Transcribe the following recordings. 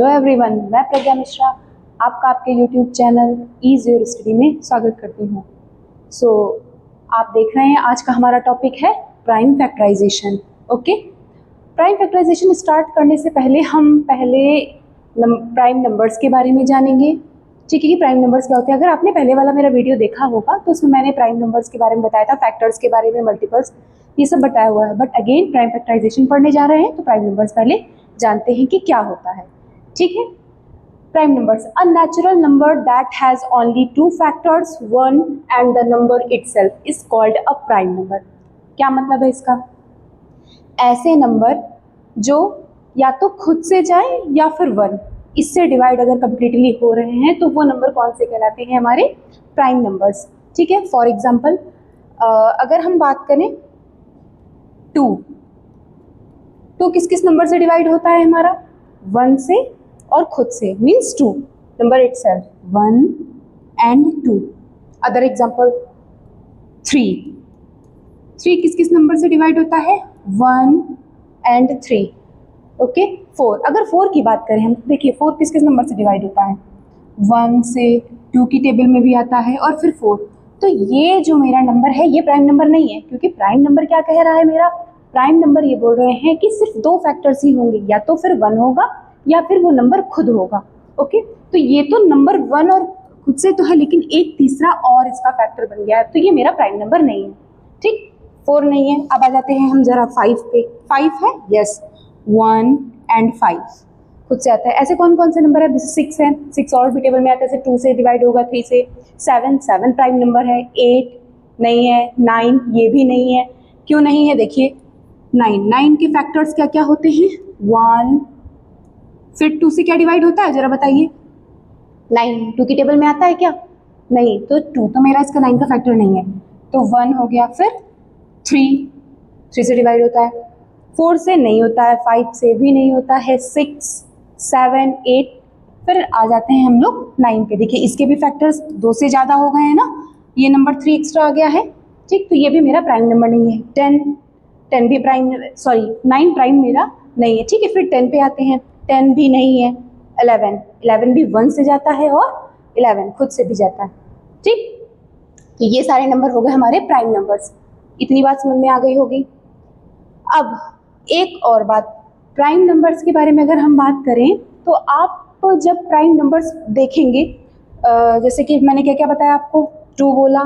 Hello everyone, मैं प्रज्ञा मिश्रा आपका आपके YouTube channel ease your study में स्वागत करती हूँ। आप देख रहे हैं आज का हमारा टॉपिक है prime factorisation. Okay, prime factorisation start करने से पहले हम प्राइम नंबर्स के बारे में जानेंगे। ठीक है कि प्राइम नंबर्स क्या होते हैं। अगर आपने पहले वाला मेरा वीडियो देखा होगा तो उसमें मैंने प्राइम नंबर्स के बारे में बताया था, फैक्टर्स के बारे में, मल्टीपल्स, ये सब बताया हुआ है। बट अगेन प्राइम फैक्टराइजेशन पढ़ने जा रहे हैं तो प्राइम नंबर्स पहले जानते हैं कि क्या होता है। ठीक है, prime numbers, a natural number that has only two factors, one and the number itself is called a prime number. क्या मतलब है इसका? ऐसे नंबर जो या तो खुद से जाए या फिर वन, इससे डिवाइड अगर कंप्लीटली हो रहे हैं तो वो नंबर कौन से कहलाते हैं? हमारे प्राइम नंबर्स। ठीक है, फॉर एग्जाम्पल अगर हम बात करें टू किस किस नंबर से डिवाइड होता है? हमारा वन से और खुद से, means two number itself, one and two. Other example three किस किस नंबर से डिवाइड होता है? One and three. Okay, four, अगर फोर की बात करें हम, देखिए फोर किस किस नंबर से डिवाइड होता है? वन से, टू की टेबल में भी आता है और फिर फोर। तो ये जो मेरा नंबर है ये प्राइम नंबर नहीं है, क्योंकि प्राइम नंबर क्या कह रहा है? मेरा प्राइम नंबर ये बोल रहे हैं कि सिर्फ दो फैक्टर्स ही होंगे, या तो फिर वन होगा या फिर वो नंबर खुद होगा। ओके, तो ये तो नंबर वन और खुद से तो है, लेकिन एक तीसरा और इसका फैक्टर बन गया है, तो ये मेरा प्राइम नंबर नहीं है। ठीक, फोर नहीं है। अब आ जाते हैं हम जरा फाइव पे। फाइव है, यस, वन एंड फाइव खुद से आता है। ऐसे कौन कौन से नंबर है? जैसे सिक्स है, सिक्स और भी टेबल में आता है, टू से डिवाइड होगा, थ्री से। सेवन प्राइम नंबर है। एट नहीं है, नाइन ये भी नहीं है। क्यों नहीं है? देखिए नाइन के फैक्टर्स क्या क्या होते हैं? वन, फिर टू से क्या डिवाइड होता है जरा बताइए? नाइन टू की टेबल में आता है क्या? नहीं, तो टू तो मेरा इसका नाइन का फैक्टर नहीं है, तो वन हो गया। फिर थ्री से डिवाइड होता है, फोर से नहीं होता है, फाइव से भी नहीं होता है, सिक्स, सेवन, एट, फिर आ जाते हैं हम लोग नाइन पे। देखिए इसके भी फैक्टर्स दो से ज़्यादा हो गए हैं ना, ये नंबर थ्री एक्स्ट्रा आ गया है। ठीक, तो ये भी मेरा प्राइम नंबर नहीं है। टेन भी प्राइम, सॉरी नाइन प्राइम मेरा नहीं है। ठीक है, फिर टेन पे आते हैं, टेन भी नहीं है। इलेवन भी वन से जाता है और इलेवन खुद से भी जाता है। ठीक, तो ये सारे नंबर हो गए हमारे प्राइम नंबर्स। इतनी बात समझ में आ गई होगी। अब एक और बात, प्राइम नंबर्स के बारे में अगर हम बात करें तो आप जब प्राइम नंबर्स देखेंगे, जैसे कि मैंने क्या क्या बताया आपको? टू बोला,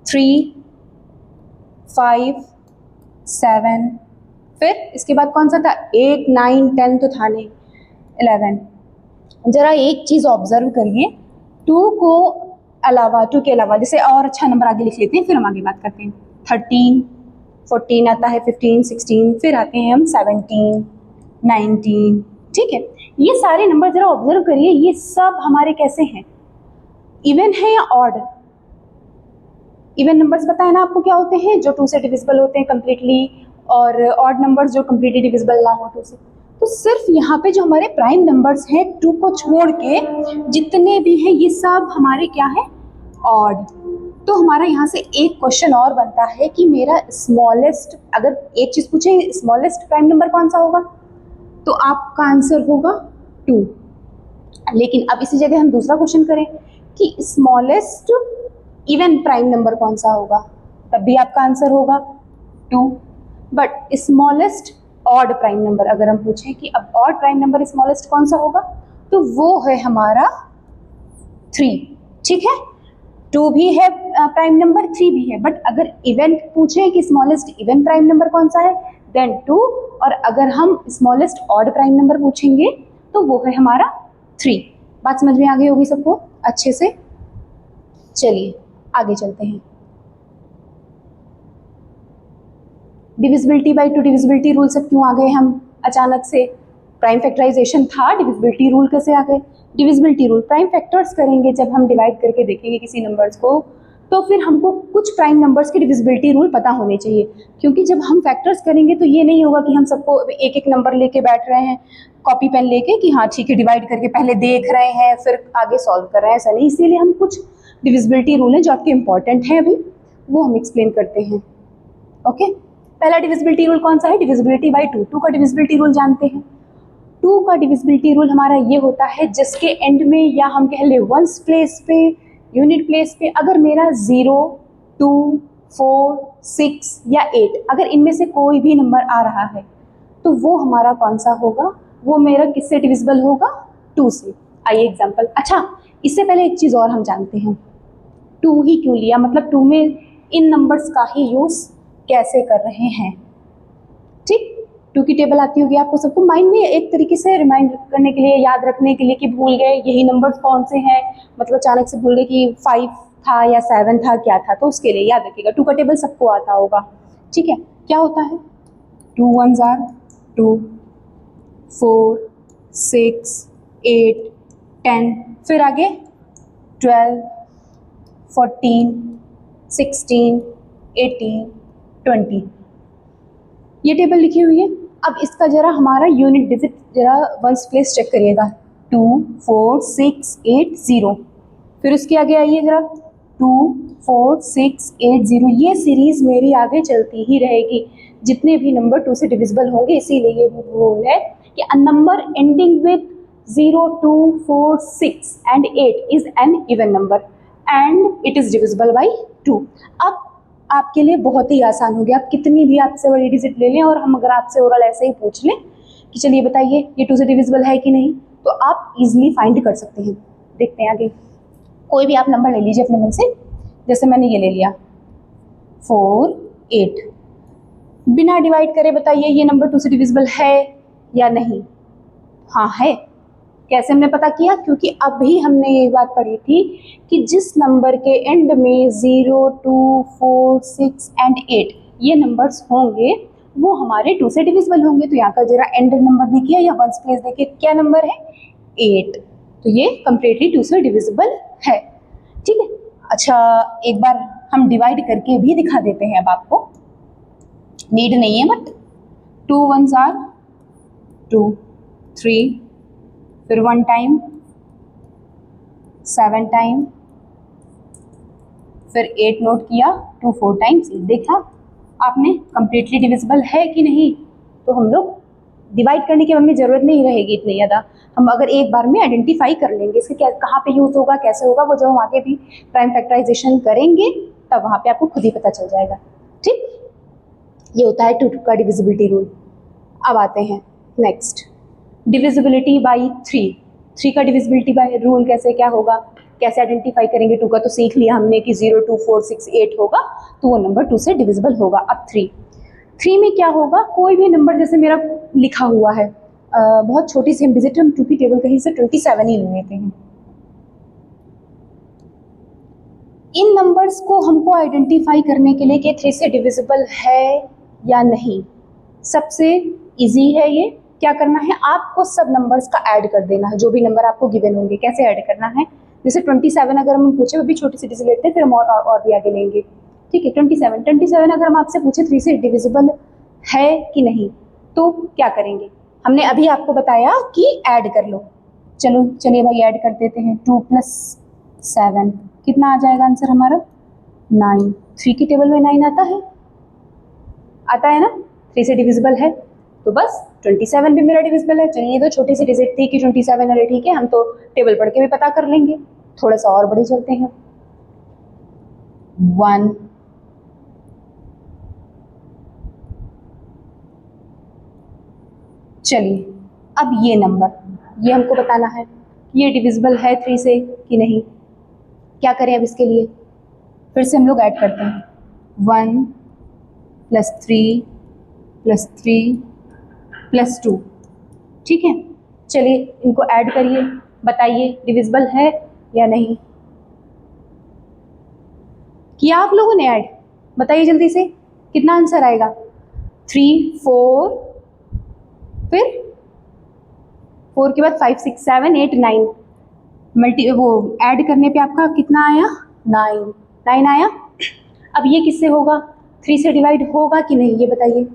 थ्री, फाइव, सेवन, फिर इसके बाद कौन सा था? एट, नाइन, टेन तो था नहीं, इलेवन। जरा एक चीज़ ऑब्जर्व करिए, टू के अलावा जैसे और अच्छा नंबर आगे लिख लेते हैं, फिर हम आगे बात करते हैं। 13, 14 आता है, 15, 16, फिर आते हैं हम 17, 19। ठीक है, ये सारे नंबर जरा ऑब्जर्व करिए, ये सब हमारे कैसे हैं? इवन है या ऑड? इवन नंबर्स पता है ना आपको क्या होते हैं? जो टू से डिविजिबल होते हैं कम्प्लीटली, और ऑड नंबर्स जो कम्प्लीटली डिविजिबल ना हो टू से। तो सिर्फ यहाँ पे जो हमारे प्राइम नंबर्स हैं, टू को छोड़ के जितने भी हैं ये सब हमारे क्या है? ऑड। तो हमारा यहाँ से एक क्वेश्चन और बनता है कि मेरा स्मॉलेस्ट, अगर एक चीज़ पूछे स्मॉलेस्ट प्राइम नंबर कौन सा होगा, तो आपका आंसर होगा टू। लेकिन अब इसी जगह हम दूसरा क्वेश्चन करें कि स्मॉलेस्ट इवन प्राइम नंबर कौन सा होगा, तब भी आपका आंसर होगा two. But smallest odd prime number अगर हम पूछें कि अब ऑड प्राइम नंबर स्मॉलेस्ट कौन सा होगा, तो वो है हमारा थ्री। ठीक है, टू भी है प्राइम नंबर, थ्री भी है। बट अगर इवन पूछें कि स्मॉलेस्ट इवन प्राइम नंबर कौन सा है, देन टू। और अगर हम स्मॉलेस्ट ऑड प्राइम नंबर पूछेंगे तो वो है हमारा थ्री। बात समझ में आ गई होगी सबको अच्छे से? चलिए आगे चलते हैं। Divisibility by two, divisibility rule सब क्यों आ गए हम अचानक से? प्राइम फैक्टराइजेशन था, डिविजिबिलिटी रूल कैसे आ गए? डिविजिबिलिटी रूल, प्राइम फैक्टर्स करेंगे जब हम डिवाइड करके देखेंगे किसी नंबर्स को, तो फिर हमको कुछ प्राइम नंबर्स के डिविजिबिलिटी रूल पता होने चाहिए। क्योंकि जब हम फैक्टर्स करेंगे तो ये नहीं होगा कि हम सबको एक एक नंबर लेके बैठ रहे हैं कॉपी पेन लेके कि हाँ ठीक है डिवाइड करके पहले देख रहे हैं फिर आगे सॉल्व कर रहे हैं, ऐसा नहीं। इसीलिए हम कुछ डिविजिबिलिटी रूल हैं जो आपके इंपॉर्टेंट हैं, अभी वो हम एक्सप्लेन करते हैं। ओके, पहला डिविजिबिलिटी रूल कौन सा है? Divisibility by two. टू का डिविजिबिलिटी रूल जानते हैं, टू का डिविजिबिलिटी रूल हमारा ये होता है जिसके एंड में, या हम कह ले वंस प्लेस पे, यूनिट प्लेस पे, अगर मेरा 0, 2, 4, 6 या 8 अगर इनमें से कोई भी नंबर आ रहा है तो वो हमारा कौन सा होगा, वो मेरा किससे डिविजिबल होगा, 2 से। आइए एग्जाम्पल। अच्छा, इससे पहले एक चीज़ और हम जानते हैं, 2 ही क्यों लिया, मतलब 2 में इन नंबर्स का ही यूज़ कैसे कर रहे हैं। ठीक, 2 की टेबल आती होगी आपको सबको माइंड में, एक तरीके से रिमाइंड करने के लिए, याद रखने के लिए कि भूल गए यही नंबर्स कौन से हैं, मतलब अचानक से भूल गए कि 5 था या 7 था, क्या था, तो उसके लिए याद रखिएगा 2 का टेबल सबको आता होगा। ठीक है, क्या होता है, 2 1s are 2, 4, 6, 8, 10, फिर आगे 12, 14, 16, 18, 20, ये टेबल लिखी हुई है। अब इसका जरा हमारा यूनिट डिजिट जरा वंस प्लेस चेक करिएगा, 2, 4, 6, 8, 0, फिर उसके आगे आइए जरा 2, 4, 6, 8, 0, ये सीरीज मेरी आगे चलती ही रहेगी, जितने भी नंबर 2 से डिविजिबल होंगे। इसीलिए ये रूल है कि a number ending with 0, 2, 4, 6 and 8 is an even number and it is divisible by 2। अब आपके लिए बहुत ही आसान हो गया, आप कितनी भी आपसे बड़ी डिजिट ले लें और हम अगर आपसे ओरल ऐसे ही पूछ लें कि चलिए बताइए ये 2 से डिविजिबल है कि नहीं, तो आप इजीली फाइंड कर सकते हैं। देखते हैं आगे, कोई भी आप नंबर ले लीजिए अपने मन से, जैसे मैंने ये ले लिया 4, 8, बिना डिवाइड करे बताइए ये नंबर 2 से डिविजिबल है या नहीं। हाँ है। कैसे हमने पता किया, क्योंकि अभी हमने ये बात पढ़ी थी कि जिस नंबर के एंड में 0, 2, 4, 6 एंड 8 ये नंबर्स होंगे वो हमारे 2 से डिविजिबल होंगे। तो यहाँ का जरा एंड नंबर देखिए या वंस प्लेस देखिए, क्या नंबर है, 8, तो ये कंप्लीटली 2 से डिविजिबल है। ठीक है, अच्छा एक बार हम डिवाइड करके भी दिखा देते हैं, अब आपको नीड नहीं है, बट 2 1s are 2, 3, फिर 1 टाइम, 7 टाइम, फिर 8 नोट किया, 2 4 टाइम्स, देखा आपने कंप्लीटली डिविजिबल है कि नहीं। तो हम लोग डिवाइड करने की हमें ज़रूरत नहीं रहेगी इतनी ज़्यादा, हम अगर एक बार में आइडेंटिफाई कर लेंगे इसके क्या कहाँ पे यूज़ होगा, कैसे होगा, वो जब हम आगे भी प्राइम फैक्टराइजेशन करेंगे तब वहाँ पे आपको खुद ही पता चल जाएगा। ठीक, ये होता है 2 का डिविजिबिलिटी रूल। अब आते हैं नेक्स्ट, डिविजिबिलिटी बाई 3 का डिविजिबिलिटी बाई रूल कैसे, क्या होगा, कैसे आइडेंटिफाई करेंगे। 2 का तो सीख लिया हमने कि 0, 2, 4, 6, 8 होगा, तो वो नंबर 2 से डिविजिबल होगा। अब 3 में क्या होगा, कोई भी नंबर जैसे मेरा लिखा हुआ है, बहुत छोटी सी हम डिजिट, हम 2 की टेबल कहीं से 27 ही ले लेते हैं। इन नंबर्स को हमको आइडेंटिफाई करने के लिए कि 3 से डिविजिबल है या नहीं, सबसे इजी है ये। क्या करना है, आपको सब नंबर्स का ऐड कर देना है, जो भी नंबर आपको गिवन होंगे। कैसे ऐड करना है, जैसे 27 अगर हम पूछे, वो भी छोटी सी डिजिट लेते हैं, फिर हम और भी आगे लेंगे। ठीक है, 27 अगर हम आपसे पूछे 3 से डिविजिबल है कि नहीं, तो क्या करेंगे, हमने अभी आपको बताया कि ऐड कर लो। चलो चलिए भाई ऐड कर देते हैं, 2 + 7 कितना आ जाएगा आंसर हमारा, 9। 3 की टेबल में 9 आता है ना, 3 से डिविजिबल है, तो बस 27 भी मेरा डिविजिबल है। चलिए, ये तो छोटी सी डिजिट थी कि 27, अरे ठीक है, हम तो टेबल पढ़ के भी पता कर लेंगे। थोड़ा सा और बड़ी चलते हैं, 1, चलिए अब ये नंबर, ये हमको बताना है कि ये डिविजिबल है 3 से कि नहीं। क्या करें अब इसके लिए, फिर से हम लोग ऐड करते हैं, 1 + 3 + 3 + 2। ठीक है, चलिए इनको ऐड करिए, बताइए डिविजिबल है या नहीं। किया आप लोगों ने ऐड, बताइए जल्दी से कितना आंसर आएगा, 3, 4, फिर 4 के बाद 5, 6, 7, 8, 9, वो ऐड करने पे आपका कितना आया, 9 आया। अब ये किससे होगा, 3 से डिवाइड होगा कि नहीं, ये बताइए।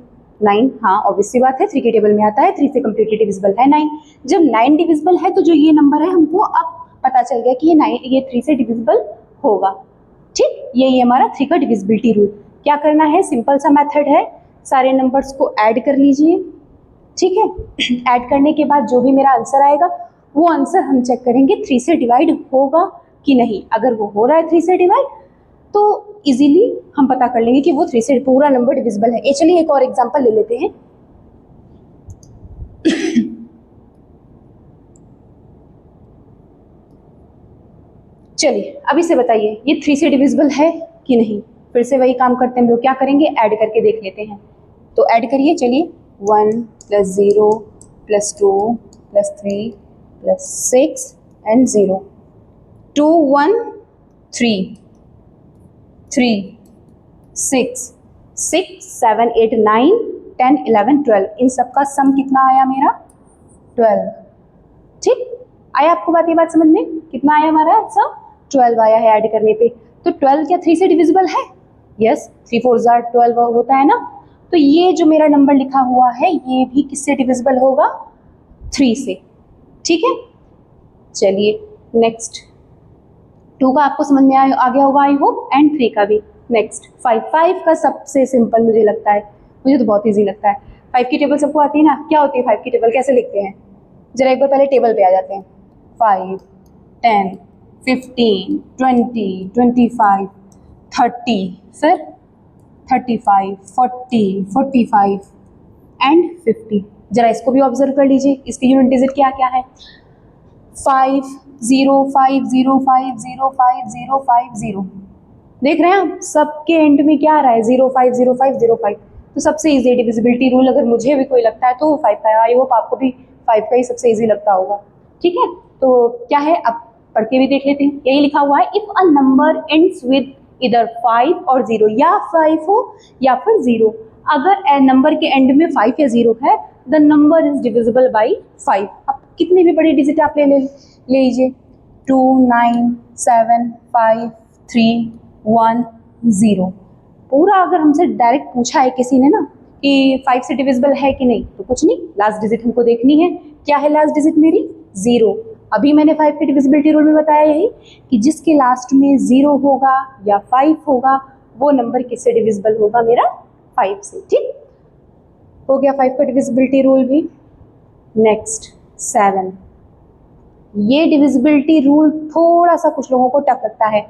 9, हाँ ऑब्वियस सी बात है, 3 की टेबल में आता है, 3 से कम्प्लीटली डिविजिबल है 9। जब 9 डिविजिबल है तो जो ये नंबर है हमको अब पता चल गया कि ये 3 से डिविजिबल होगा। ठीक, यही हमारा 3 का डिविजिबिलिटी रूल। क्या करना है, सिंपल सा मेथड है, सारे नंबर्स को ऐड कर लीजिए, ठीक है। ऐड करने के बाद जो भी मेरा आंसर आएगा वो आंसर हम चेक करेंगे 3 से डिवाइड होगा कि नहीं। अगर वो हो रहा है 3 से डिवाइड तो इजीली हम पता कर लेंगे कि वो 3 से पूरा नंबर डिविजिबल है। चलिए एक और एग्जांपल ले लेते हैं। चलिए अब इसे बताइए ये 3 से डिविजिबल है कि नहीं। फिर से वही काम करते हैं हम लोग, क्या करेंगे, ऐड करके देख लेते हैं। तो ऐड करिए, चलिए 1 + 0 + 2 + 3 + 6 एंड 0, 2 1 3 3 6 6 7 8 9 10 11 12, इन सबका सम कितना आया मेरा 12। ठीक आया आपको बात, ये बात समझ में, कितना आया हमारा सम 12 आया है ऐड करने पे। तो 12 क्या 3 से डिविजिबल है? यस, 3 4 12 होता है ना। तो ये जो मेरा नंबर लिखा हुआ है ये भी किससे डिविजिबल होगा? 3 से। ठीक है, चलिए नेक्स्ट 2 का आपको समझ में आ गया होगा आई होप, एंड 3 का भी। नेक्स्ट 5 का सबसे सिंपल मुझे लगता है, मुझे तो बहुत ईजी लगता है। 5 की टेबल सबको आती है ना, क्या होती है 5 की टेबल, कैसे लिखते हैं? जरा एक बार पहले टेबल पे आ जाते हैं। 5 10 15 20 25 30, फिर 35 40 45 एंड 50। जरा इसको भी ऑब्जर्व कर लीजिए, इसकी यूनिट डिजिट क्या क्या है? 5 0 5 0 5 0 5 0 5 0। देख रहे हैं आप, सबके एंड में क्या आ रहा है? 0 5 0 5 0 5। तो सबसे इजी डिविजिबिलिटी रूल अगर मुझे भी कोई लगता है तो 5 का है। आई होप आपको भी 5 का ही सबसे इजी लगता होगा। ठीक है, तो क्या है अब पढ़ के भी देख लेते हैं। यही लिखा हुआ है, if a number ends with इधर 5 और 0, या 5 हो या फिर 0। अगर नंबर के एंड में 5 या 0 है, the number is divisible by 5। अब कितनी भी बड़ी डिजिट आप ले लीजिए, 2 9 7 5 3 1 0। पूरा अगर हमसे डायरेक्ट पूछा है किसी ने ना कि 5 से डिविजिबल है कि नहीं, तो कुछ नहीं, लास्ट डिजिट हमको देखनी है। क्या है लास्ट डिजिट मेरी? 0। अभी मैंने 5 के डिविजिबिलिटी रूल में बताया यही कि जिसके लास्ट में 0 होगा या 5 होगा वो नंबर किससे डिविजिबल होगा? मेरा 5 से। ठीक हो गया 5 का डिविजिबिलिटी रूल भी। नेक्स्ट 7, ये डिविजिबिलिटी रूल थोड़ा सा कुछ लोगों को टफ लगता है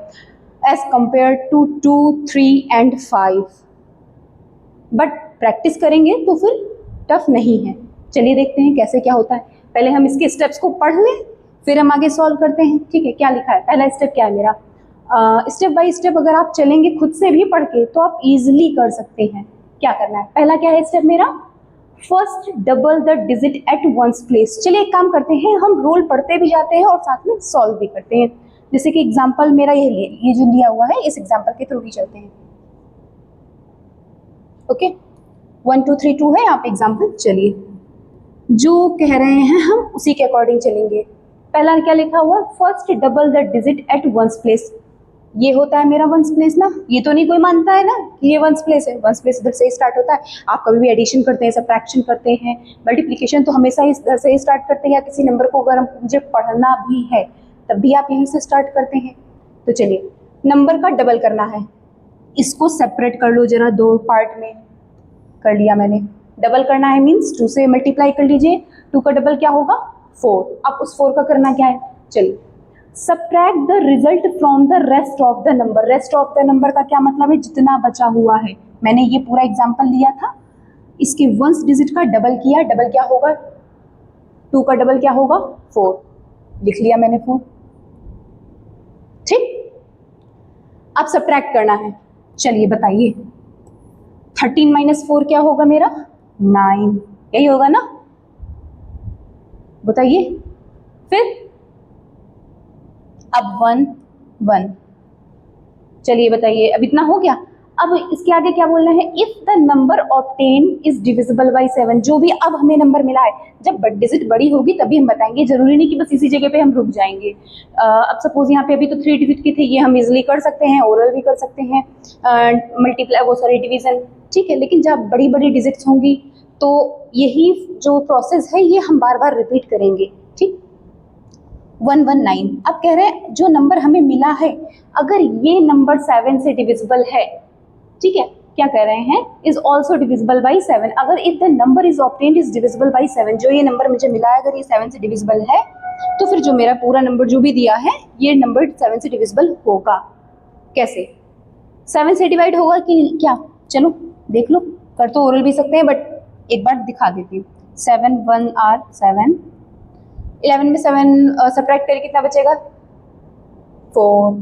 as compare to 2 3 and 5, but practice करेंगे तो फिर टफ नहीं है। चलिए देखते हैं कैसे क्या होता है। पहले हम इसके स्टेप्स को पढ़ लें, फिर हम आगे सॉल्व करते हैं। ठीक है, क्या लिखा है? पहला स्टेप क्या है मेरा? स्टेप बाय स्टेप अगर आप चलेंगे खुद से भी पढ़ के तो आप इजीली कर सकते हैं। क्या करना है? पहला क्या है स्टेप मेरा? First double the digit at ones place. चलिए एक काम करते हैं, हम रूल पढ़ते भी जाते हैं और साथ में सॉल्व भी करते हैं। जैसे कि एग्जाम्पल मेरा ये जो लिया हुआ है, इस एग्जाम्पल के थ्रू ही चलते हैं। ओके, 1 2 3 2 है यहाँ पे एग्जाम्पल। चलिए जो कह रहे हैं हम उसी के अकॉर्डिंग चलेंगे। पहला क्या लिखा हुआ? First double the digit at ones place. ये होता है मेरा वंस प्लेस ना, ये तो नहीं कोई मानता है ना कि ये वंस प्लेस है। वंस प्लेस इधर से ही स्टार्ट होता है। आप कभी भी एडिशन करते हैं, सब्ट्रैक्शन करते हैं, मल्टीप्लिकेशन तो हमेशा इधर से ही स्टार्ट करते हैं। या किसी नंबर को अगर मुझे पढ़ना भी है तब भी आप यहीं से स्टार्ट करते हैं। तो चलिए नंबर का डबल करना है, इसको सेपरेट कर लो जरा, 2 पार्ट में कर लिया मैंने। डबल करना है मीन्स 2 से मल्टीप्लाई कर लीजिए, 2 का डबल क्या होगा? 4। अब उस 4 का करना क्या है? चलिए subtract the result from the rest of the number. Rest of the number का क्या मतलब है? जितना बचा हुआ है। मैंने ये पूरा एग्जाम्पल लिया था, इसके वंस डिजिट का डबल किया, डबल क्या होगा? 2 का डबल क्या होगा? 4। लिख लिया मैंने 4। ठीक, अब सब्ट्रैक्ट करना है। चलिए बताइए 13 - 4 क्या होगा मेरा? 9। यही होगा ना? बताइए फिर। अब 1 1। चलिए बताइए, अब इतना हो गया। अब इसके आगे क्या बोलना है? If the number obtain is divisible by 7। जो भी अब हमें नंबर मिला है, जब डिजिट बड़ी होगी तभी हम बताएंगे, जरूरी नहीं कि बस इसी जगह पे हम रुक जाएंगे। अब सपोज यहाँ पे अभी तो 3 डिजिट की थी, ये हम इजिली कर सकते हैं, ओरल भी कर सकते हैं, मल्टीप्लाई डिवीजन। ठीक है, लेकिन जब बड़ी बड़ी डिजिट्स होंगी तो यही जो प्रोसेस है ये हम बार बार रिपीट करेंगे। ठीक, 119। अब कह रहे हैं जो नंबर हमें मिला है अगर ये नंबर 7 से डिविजिबल है, ठीक है, क्या कह रहे हैं, इज ऑल्सो डिविजिबल बाई 7। अगर if the number is obtained is divisible by 7, जो ये नंबर मुझे मिला है अगर ये 7 से डिविजिबल है तो फिर जो मेरा पूरा नंबर जो भी दिया है ये नंबर 7 से डिविजिबल होगा। कैसे? 7 से डिवाइड होगा कि क्या? चलो देख लो, कर तो ओरल भी सकते हैं बट एक बार दिखा देती हूँ। 7 1 आर 7, 11 में 7 सब्ट्रैक्ट करके कितना बचेगा? 4,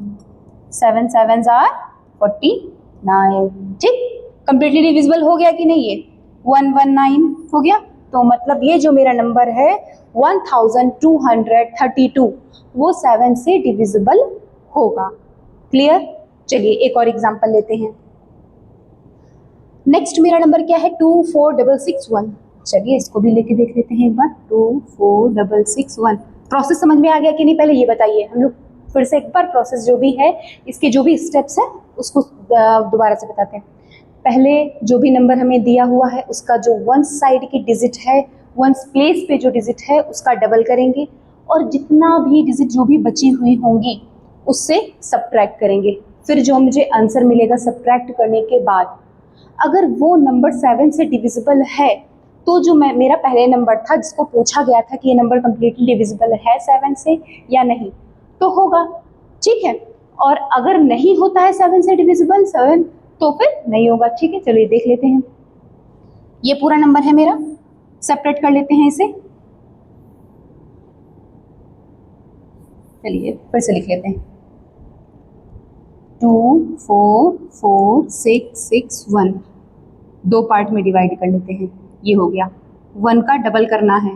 7 7 आर 49। ठीक, कंप्लीटली डिविजिबल हो गया कि नहीं? ये 119 हो गया। तो मतलब ये जो मेरा नंबर है 1232 वो 7 से डिविजिबल होगा। क्लियर? चलिए एक और एग्जांपल लेते हैं। नेक्स्ट मेरा नंबर क्या है? 24661। चलिए इसको भी लेके देख लेते हैं एक बार। 24661। प्रोसेस समझ में आ गया कि नहीं पहले ये बताइए। हम लोग फिर से एक बार प्रोसेस जो भी है इसके जो भी स्टेप्स है उसको दोबारा से बताते हैं। पहले जो भी नंबर हमें दिया हुआ है उसका जो वन साइड की डिजिट है, वंस प्लेस पे जो डिजिट है उसका डबल करेंगे और जितना भी डिजिट जो भी बची हुई होंगी उससे सब्ट्रैक्ट करेंगे। फिर जो मुझे आंसर मिलेगा सब्ट्रैक्ट करने के बाद, अगर वो नंबर 7 से डिविजिबल है तो जो मेरा पहले नंबर था जिसको पूछा गया था कि ये नंबर कंप्लीटली डिविजिबल है 7 से या नहीं, तो होगा। ठीक है, और अगर नहीं होता है 7 से डिविजिबल 7 तो फिर नहीं होगा। ठीक है, चलिए देख लेते हैं। ये पूरा नंबर है मेरा, सेपरेट कर लेते हैं इसे। चलिए फिर से लिख लेते हैं। 2 4 4 6 6 1 दो पार्ट में डिवाइड कर लेते हैं। ये हो गया। 1 का डबल करना है,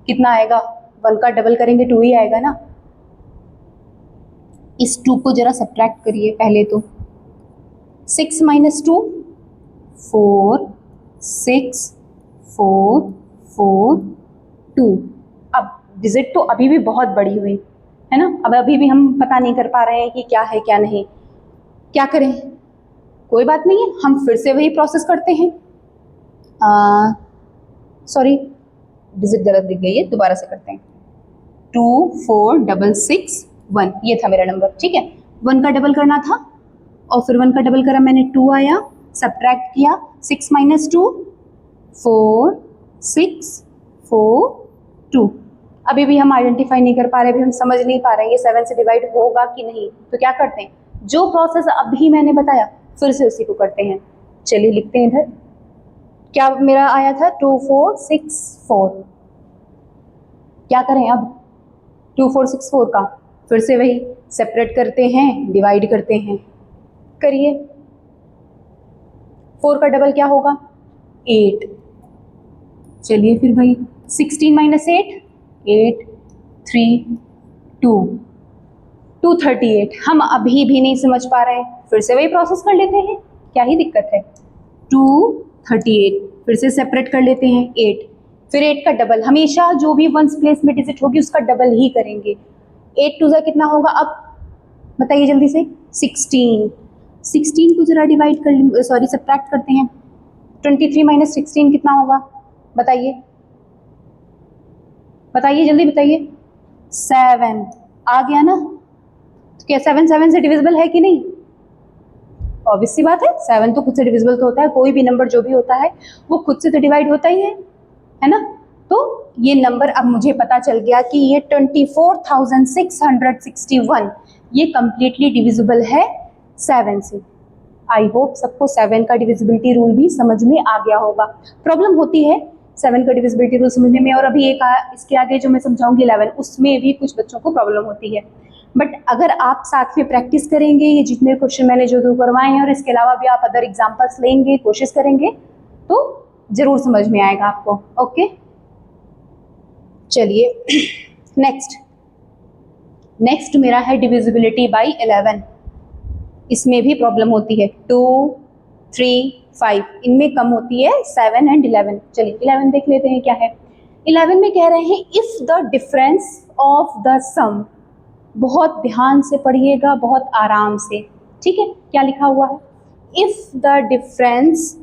कितना आएगा? 1 का डबल करेंगे 2 ही आएगा ना। इस 2 को जरा सब्ट्रैक्ट करिए पहले तो। 6 - 2 4 6 4 4 2। अब डिजिट तो अभी भी बहुत बड़ी हुई है ना, अब अभी भी हम पता नहीं कर पा रहे हैं कि क्या है क्या नहीं। क्या करें? कोई बात नहीं है, हम फिर से वही प्रोसेस करते हैं। सॉरी डिजिट गलत दिख गई है, दोबारा से करते हैं। 2 4 6 6 1 ये था मेरा नंबर। ठीक है, 1 का डबल करना था और फिर 1 का डबल करा मैंने, 2 आया, सब्ट्रैक्ट किया। 6 - 2 4 6 4 2। अभी भी हम आइडेंटिफाई नहीं कर पा रहे, अभी हम समझ नहीं पा रहे हैं ये 7 से डिवाइड होगा कि नहीं। तो क्या करते हैं, जो प्रोसेस अभी मैंने बताया फिर से उसी को करते हैं। चलिए लिखते हैं इधर। क्या मेरा आया था? 2 4 6 4। क्या करें अब? 2 4 6 4 का फिर से वही सेपरेट करते हैं, डिवाइड करते हैं। करिए। 4 का डबल क्या होगा? 8। चलिए फिर भाई 16 - 8 8 3 2 238। हम अभी भी नहीं समझ पा रहे हैं, फिर से वही प्रोसेस कर लेते हैं, क्या ही दिक्कत है। 238 फिर से सेपरेट कर लेते हैं 8, फिर 8 का डबल। हमेशा जो भी वंस प्लेस में डिजिट होगी उसका डबल ही करेंगे। 8 2 कितना होगा? अब बताइए जल्दी से। 16 16 को जरा डिवाइड कर, सॉरी सब्ट्रैक्ट करते हैं। 23 - 16 कितना होगा? बताइए बताइए जल्दी बताइए। 7 आ गया ना। तो क्या 7 7 से डिविजिबल है कि नहीं? ऑब्वियस सी बात है, 7 तो खुद से डिविजिबल तो होता है, कोई भी नंबर जो भी होता है वो खुद से तो डिवाइड होता ही है ना। तो ये नंबर अब मुझे पता चल गया कि ये 24,661 ये कंप्लीटली डिविजिबल है 7 से। आई होप सबको 7 का डिविजिबिलिटी रूल भी समझ में आ गया होगा। प्रॉब्लम होती है 7 का डिविजिबिलिटी रूल समझने में, और अभी एक इसके आगे जो मैं समझाऊंगी 11 उसमें भी कुछ बच्चों को प्रॉब्लम होती है। बट अगर आप साथ में प्रैक्टिस करेंगे, ये जितने क्वेश्चन मैंने जो दो करवाए हैं और इसके अलावा भी आप अदर एग्जाम्पल्स लेंगे, कोशिश करेंगे तो जरूर समझ में आएगा आपको। ओके चलिए नेक्स्ट मेरा है डिविजिबिलिटी बाय 11। इसमें भी प्रॉब्लम होती है। 2 3 5 इनमें कम होती है 7 एंड 11। चलिए 11 देख लेते हैं क्या है। 11 में कह रहे हैं if the difference of the sum, बहुत ध्यान से पढ़िएगा, बहुत आराम से। ठीक है, क्या लिखा हुआ है? If the difference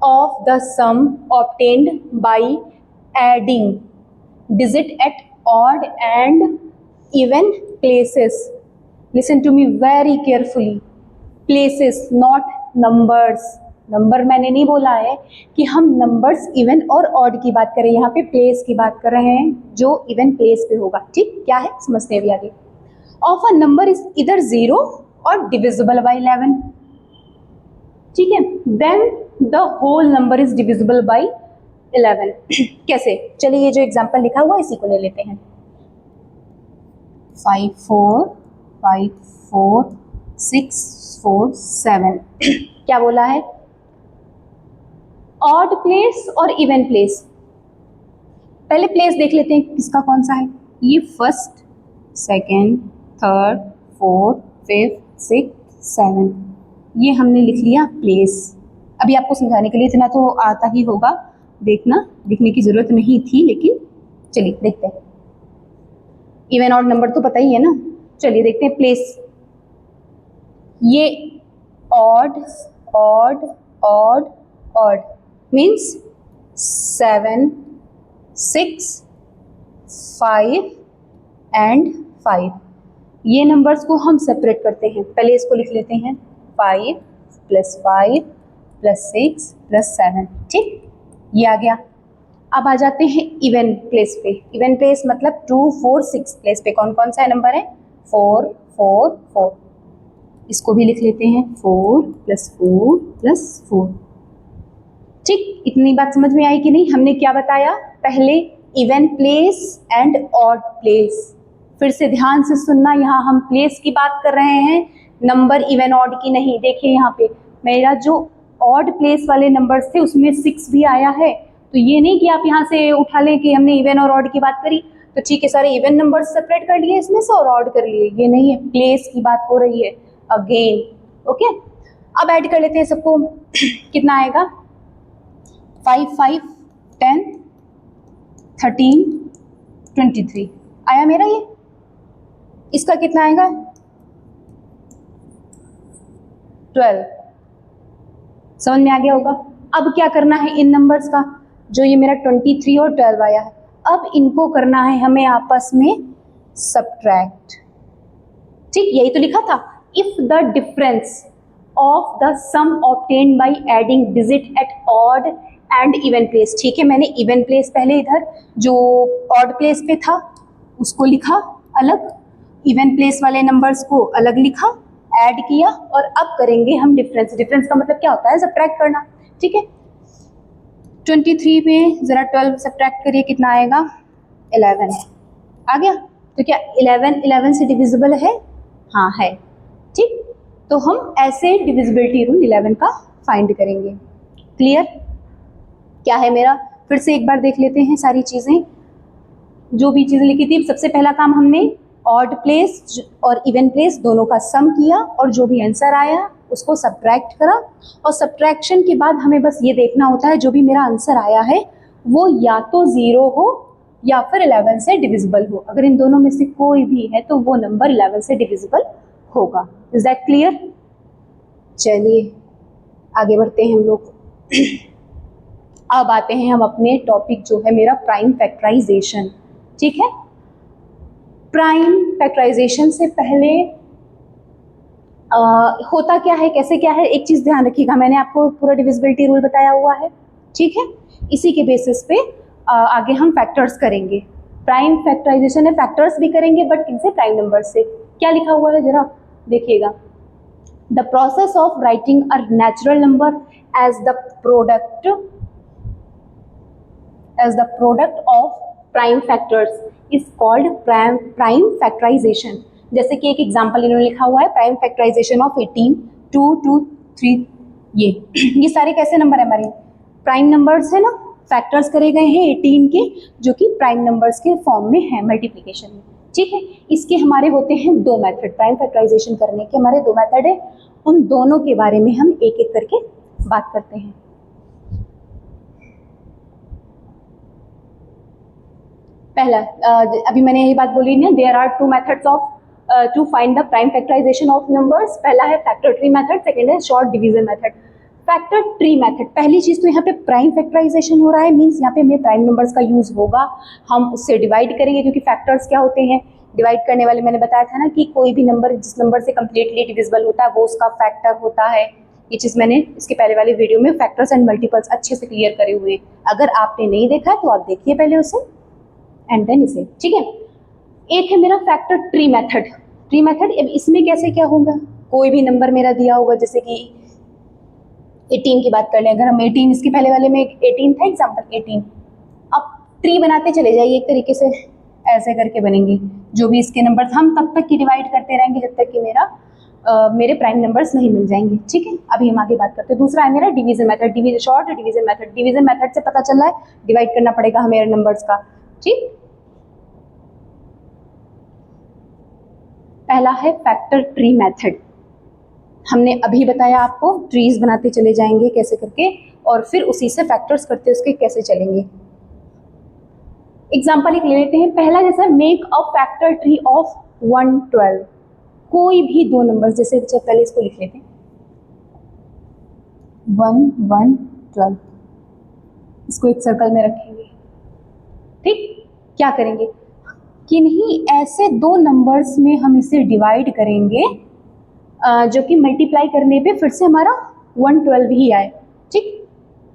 of the sum obtained by adding digit at odd and even places. Listen to me very carefully. Places, not numbers. Number मैंने नहीं बोला है कि हम नंबर्स इवन और ऑड की बात करें, यहाँ पे प्लेस की बात कर रहे हैं जो इवन प्लेस पे होगा। ठीक, क्या है समझते हैं अभी आगे। ऑफ अ नंबर इज इधर 0 और डिविजिबल बाय 11, ठीक है, then the whole number is divisible by 11। कैसे, चलिए ये जो एग्जांपल लिखा हुआ है इसी को ले लेते हैं। 5 4 5 4 6 4 7 क्या बोला है, ऑड प्लेस और इवन प्लेस। पहले प्लेस देख लेते हैं किसका कौन सा है। ये first, second, third, fourth, fifth, six, 7, ये हमने लिख लिया प्लेस। अभी आपको समझाने के लिए इतना तो आता ही होगा, देखना, लिखने की जरूरत नहीं थी, लेकिन चलिए देखते हैं। इवन ऑड नंबर तो पता ही है ना, चलिए देखते हैं प्लेस। ये odd odd odd odd means 7 6 5 and 5। ये नंबर्स को हम सेपरेट करते हैं, पहले इसको लिख लेते हैं 5 + 5 + 6 + 7, ठीक, ये आ गया। अब आ जाते हैं इवन प्लेस पे। इवन प्लेस मतलब 2 4 6 प्लेस पे कौन कौन सा नंबर है, 4 4 4, इसको भी लिख लेते हैं 4 + 4 + 4, ठीक। इतनी बात समझ में आई कि नहीं। हमने क्या बताया पहले, even place and odd place. फिर से ध्यान से सुनना, यहाँ हम प्लेस की बात कर रहे हैं, नंबर इवन ऑड की नहीं। देखिए यहाँ पे मेरा जो ऑड प्लेस वाले नंबर्स थे उसमें 6 भी आया है, तो ये नहीं कि आप यहाँ से उठा लें कि हमने इवन और ऑड की बात करी तो ठीक है सारे इवन नंबर सेपरेट कर लिए इसमें से और ऑड कर लिए, ये नहीं है, प्लेस की बात हो रही है अगेन, ओके। अब ऐड कर लेते हैं सबको, कितना आएगा, 5 5 10 13 23 आया मेरा ये। इसका कितना आएगा, 12, समझ में आ गया होगा। अब क्या करना है इन नंबर्स का, जो ये मेरा 23 और 12 आया है, अब इनको करना है हमें आपस में सब्ट्रैक्ट, ठीक, यही तो लिखा था। If the difference of the sum obtained by adding digit at odd and even place, ठीक है, मैंने इवन प्लेस पहले इधर जो ऑड प्लेस पे था उसको लिखा अलग, इवन प्लेस वाले नंबर्स को अलग लिखा, ऐड किया, और अब करेंगे हम डिफरेंस। डिफरेंस का मतलब क्या होता है, सब्ट्रैक्ट करना, ठीक है। 23 में जरा 12 सब्ट्रैक्ट करिए, कितना आएगा, 11 आ गया। तो क्या 11 से डिविजिबल है, हाँ है, ठीक। तो हम ऐसे डिविजिबिलिटी रूल 11 का फाइंड करेंगे। क्लियर, क्या है मेरा, फिर से एक बार देख लेते हैं सारी चीज़ें, जो भी चीज़ें लिखी थी। सबसे पहला काम हमने ऑड प्लेस और इवन प्लेस दोनों का सम किया और जो भी आंसर आया उसको सब्ट्रैक्ट करा, और सब्ट्रैक्शन के बाद हमें बस ये देखना होता है जो भी मेरा आंसर आया है वो या तो 0 हो या फिर 11 से डिविजिबल हो। अगर इन दोनों में से कोई भी है तो वो नंबर 11 से डिविजिबल होगा। Is that clear? चलिए आगे बढ़ते हैं हम लोग। अब आते हैं हम अपने टॉपिक जो है मेरा प्राइम फैक्टराइजेशन, ठीक है। प्राइम फैक्टराइजेशन से पहले होता क्या है, कैसे क्या है, एक चीज़ ध्यान रखिएगा, मैंने आपको पूरा डिविजिबिलिटी रूल बताया हुआ है, ठीक है। इसी के बेसिस पे आगे हम फैक्टर्स करेंगे। प्राइम फैक्टराइजेशन है, फैक्टर्स भी करेंगे बट किनसे, प्राइम नंबर से। क्या लिखा हुआ है जरा देखिएगा, the process of writing a natural number as the product of prime factors is called prime factorisation. जैसे कि एक एग्जांपल इन्होंने लिखा हुआ है, प्राइम फैक्टराइजेशन ऑफ 18 2 2 3, ये सारे कैसे नंबर है हमारे, प्राइम नंबर्स है ना, फैक्टर्स करे गए हैं 18 के जो कि प्राइम नंबर्स के फॉर्म में है मल्टीप्लिकेशन में, ठीक है। इसके हमारे होते हैं 2 मेथड, प्राइम फैक्टराइजेशन करने के हमारे 2 मेथड है, उन दोनों के बारे में हम एक एक करके बात करते हैं। पहला, अभी मैंने यही बात बोली ना, there are 2 methods of to find the prime factorisation of numbers. पहला है फैक्टर ट्री मेथड, सेकंड है short division method. Factor tree method, पहली चीज तो यहाँ पे प्राइम फैक्टराइजेशन हो रहा है, मीन्स यहाँ पे हमें प्राइम नंबर्स का यूज होगा, हम उससे डिवाइड करेंगे, क्योंकि फैक्टर्स क्या होते हैं, डिवाइड करने वाले, मैंने बताया था ना कि कोई भी नंबर जिस नंबर से कम्प्लीटली डिविजिबल होता है वो उसका फैक्टर होता है, ये चीज़ मैंने इसके पहले वाले वीडियो में फैक्टर्स एंड मल्टीपल्स अच्छे से क्लियर करे हुए। अगर आपने नहीं देखा है तो आप देखिए पहले उसे एंड देन इसे, ठीक है। एक है मेरा factor tree method. Tree method, इसमें कैसे क्या होगा, कोई भी नंबर मेरा दिया होगा, जैसे कि 18 की बात कर लें, अगर हम 18, इसके पहले वाले में 18 था, एग्जाम्पल 18। अब ट्री बनाते चले जाइए एक तरीके से, ऐसे करके बनेंगे, जो भी इसके नंबर हम तब तक की डिवाइड करते रहेंगे जब तक कि मेरे प्राइम नंबर्स नहीं मिल जाएंगे, ठीक है। अभी हम आगे बात करते हैं। दूसरा है मेरा division method, short division method. Division method से पता चल रहा है डिवाइड करना पड़ेगा हमें नंबर्स का, ठीक। पहला है फैक्टर ट्री मेथड। हमने अभी बताया आपको, ट्रीज बनाते चले जाएंगे कैसे करके, और फिर उसी से फैक्टर्स करते उसके कैसे चलेंगे। एग्जाम्पल एक ले लेते हैं। पहला जैसा, make a factor tree of 112। कोई भी दो नंबर, जैसे पहले इसको लिख लेते हैं 112, इसको एक सर्कल में रखेंगे, ठीक। क्या करेंगे, किन्हीं ऐसे दो नंबर्स में हम इसे डिवाइड करेंगे जो कि मल्टीप्लाई करने पे फिर से हमारा 112 ही आए, ठीक।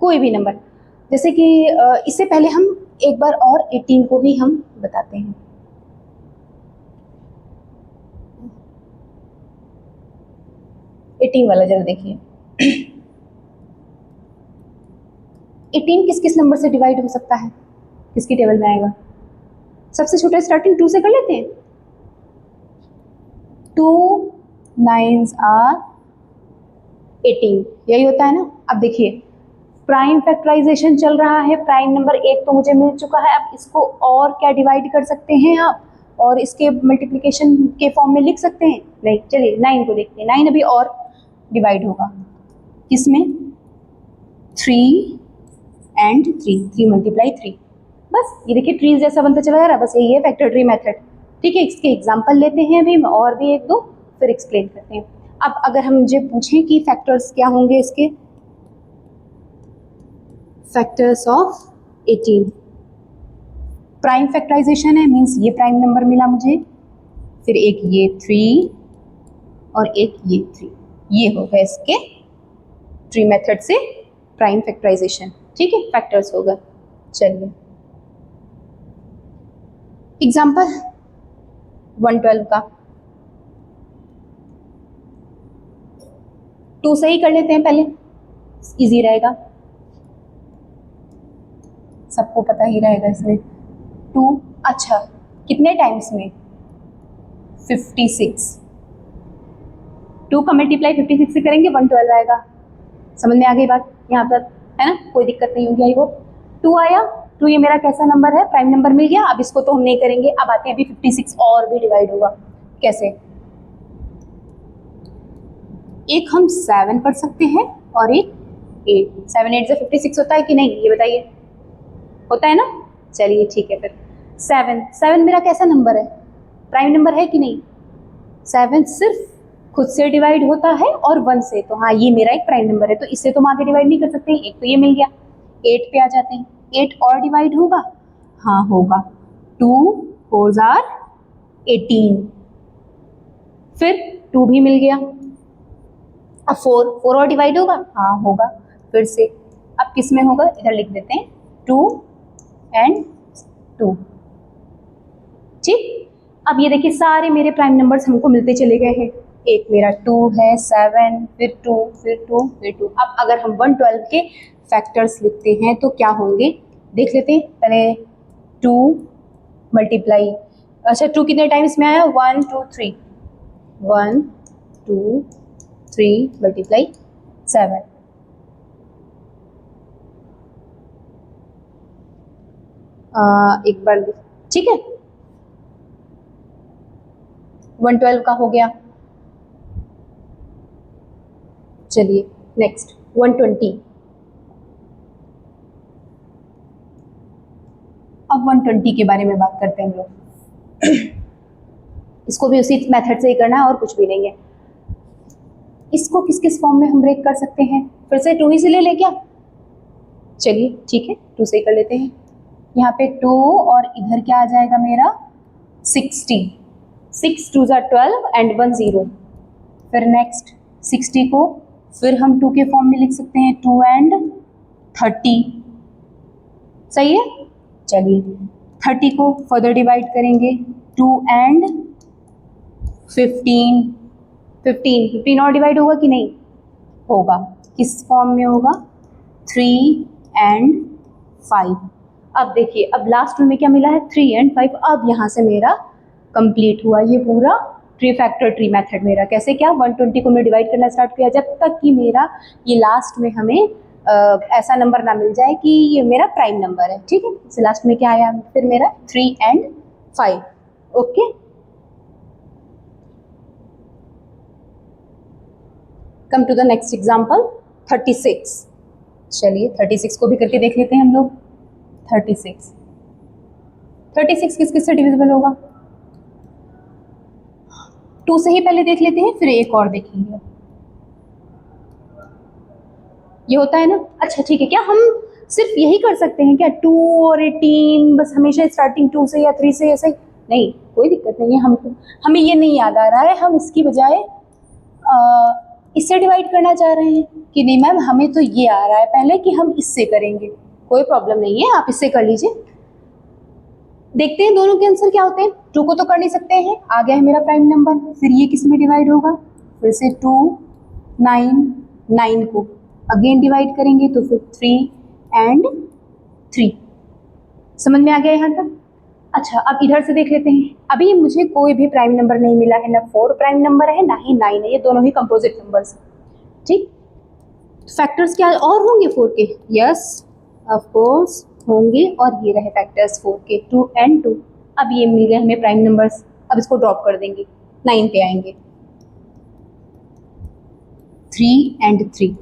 कोई भी नंबर, जैसे कि इससे पहले हम एक बार और 18 को भी हम बताते हैं। एटीन वाला जरा देखिए। 18 किस किस नंबर से डिवाइड हो सकता है, किसकी टेबल में आएगा? सबसे छोटा स्टार्टिंग 2 से कर लेते हैं। 2 9s are 18, यही होता है ना। अब देखिए, प्राइम फैक्टराइजेशन चल रहा है, प्राइम नंबर 1 तो मुझे मिल चुका है। अब इसको और क्या डिवाइड कर सकते हैं आप, और इसके मल्टीप्लिकेशन के फॉर्म में लिख सकते हैं? नहीं। चलिए 9 को देखते हैं। 9 अभी और डिवाइड होगा किसमें? 3 and 3, 3 × 3। बस ये देखिए ट्रीज जैसा बनता चला जा रहा है। बस यही है फैक्टर ट्री मेथड, ठीक है। इसके एग्जाम्पल लेते हैं अभी और भी एक दो, फिर एक्सप्लेन करते हैं। अब अगर हम मुझे पूछें कि फैक्टर्स क्या होंगे इसके, फैक्टर्स ऑफ 18, प्राइम फैक्टराइजेशन है, मीन्स ये प्राइम नंबर मिला मुझे, फिर एक ये 3 और एक ये 3, ये होगा इसके ट्री मेथड से प्राइम फैक्टराइजेशन, ठीक है। फैक्टर्स होगा। चलिए एग्जाम्पल 112 का 2 से ही कर लेते हैं पहले, इजी रहेगा, सबको पता ही रहेगा इसमें। 2, अच्छा कितने टाइम्स में? 56। 2 का मल्टीप्लाई 56 से करेंगे 112 आएगा। समझ में आ गई बात यहाँ पर, है ना? कोई दिक्कत नहीं होगी। आई होप 2 आया। 2 ये मेरा कैसा नंबर है? प्राइम नंबर मिल गया। अब इसको तो हम नहीं करेंगे। अब आते हैं अभी 56 और भी डिवाइड होगा कैसे। एक हम 7 कर सकते हैं और एक 8। 7 8 से 56 होता है कि नहीं, ये बताइए। होता है ना? चलिए ठीक है। फिर 7 मेरा कैसा नंबर है? प्राइम नंबर है कि नहीं? 7 सिर्फ खुद से डिवाइड होता है और 1 से, तो हाँ ये मेरा एक प्राइम नंबर है, तो इससे तो हम आगे डिवाइड नहीं कर सकते। एक तो ये मिल गया। 8 पे आ जाते हैं। 8 और डिवाइड होगा? हाँ होगा। 2 4s are 18। फिर 2 भी मिल गया। अब 4 और डिवाइड होगा? हाँ होगा। फिर से अब किस में होगा? इधर लिख देते हैं 2 and 2, ठीक। अब ये देखिए सारे मेरे प्राइम नंबर्स हमको मिलते चले गए हैं। एक मेरा 2 है, 7, फिर 2, फिर 2, फिर 2। अब अगर हम 112 के फैक्टर्स लिखते हैं तो क्या होंगे देख लेते हैं। पहले 2 मल्टीप्लाई, अच्छा 2 कितने टाइम्स में आया? 1 2 3, 1 2 3 मल्टीप्लाई 7। एक बार ठीक है, 112 का हो गया। चलिए नेक्स्ट 120। अब 120 के बारे में बात करते हैं हम लोग। इसको भी उसी मेथड से ही करना है और कुछ भी नहीं है। इसको किस किस फॉर्म में हम ब्रेक कर सकते हैं? फिर से 2 ही से ले लें क्या? चलिए ठीक है, 2 से ही कर लेते हैं। यहाँ पे 2 और इधर क्या आ जाएगा मेरा? 60। 6 2s are 12 and 1 0। फिर नेक्स्ट 60 को फिर हम 2 के फॉर्म में लिख सकते हैं 2 एंड 30, सही है। चलिए 30 को फर्दर डिवाइड करेंगे 2 एंड 15, 15 और डिवाइड होगा कि नहीं होगा, किस फॉर्म में होगा 3 एंड 5। अब देखिए अब लास्ट में क्या मिला है 3 एंड 5। अब यहाँ से मेरा कंप्लीट हुआ ये पूरा ट्री फैक्टर ट्री मेथड मेरा। कैसे क्या 120 को मैं डिवाइड करना स्टार्ट किया जब तक कि मेरा ये लास्ट में हमें ऐसा नंबर ना मिल जाए कि ये मेरा प्राइम नंबर है, ठीक है। इसे लास्ट में क्या आया फिर मेरा 3 and 5, okay. Come to the next example 36। चलिए 36 को भी करके देख लेते हैं हम लोग। 36 किस किस से डिविजिबल होगा, 2 से ही पहले देख लेते हैं फिर एक और देखेंगे। ये होता है ना, अच्छा ठीक है। क्या हम सिर्फ यही कर सकते हैं क्या 2 और 18 बस हमेशा स्टार्टिंग 2 से या 3 से ऐसे? नहीं, कोई दिक्कत नहीं है। हमको हमें ये नहीं याद आ रहा है, हम इसकी बजाय इससे डिवाइड करना चाह रहे हैं कि नहीं मैम हमें तो ये आ रहा है पहले कि हम इससे करेंगे, कोई प्रॉब्लम नहीं है, आप इससे कर लीजिए। देखते हैं दोनों के आंसर क्या होते हैं। 2 को तो कर नहीं सकते हैं, आ गया है मेरा प्राइम नंबर, फिर ये किस में डिवाइड होगा, फिर से 2 9 को अगेन डिवाइड करेंगे तो फिर 3 एंड 3। समझ में आ गया यहाँ तक? अच्छा अब इधर से देख लेते हैं। अभी मुझे कोई भी प्राइम नंबर नहीं मिला है, ना 4 प्राइम नंबर है ना ही 9 है, ये दोनों ही कंपोजिट नंबर्स हैं, ठीक। फैक्टर्स क्या और होंगे 4 के? यस ऑफ कोर्स होंगे, और ये रहे फैक्टर्स 4 के 2 एंड 2। अब ये मिल गए हमें प्राइम नंबर्स, अब इसको ड्रॉप कर देंगे 9 पे आएंगे 3 एंड 3,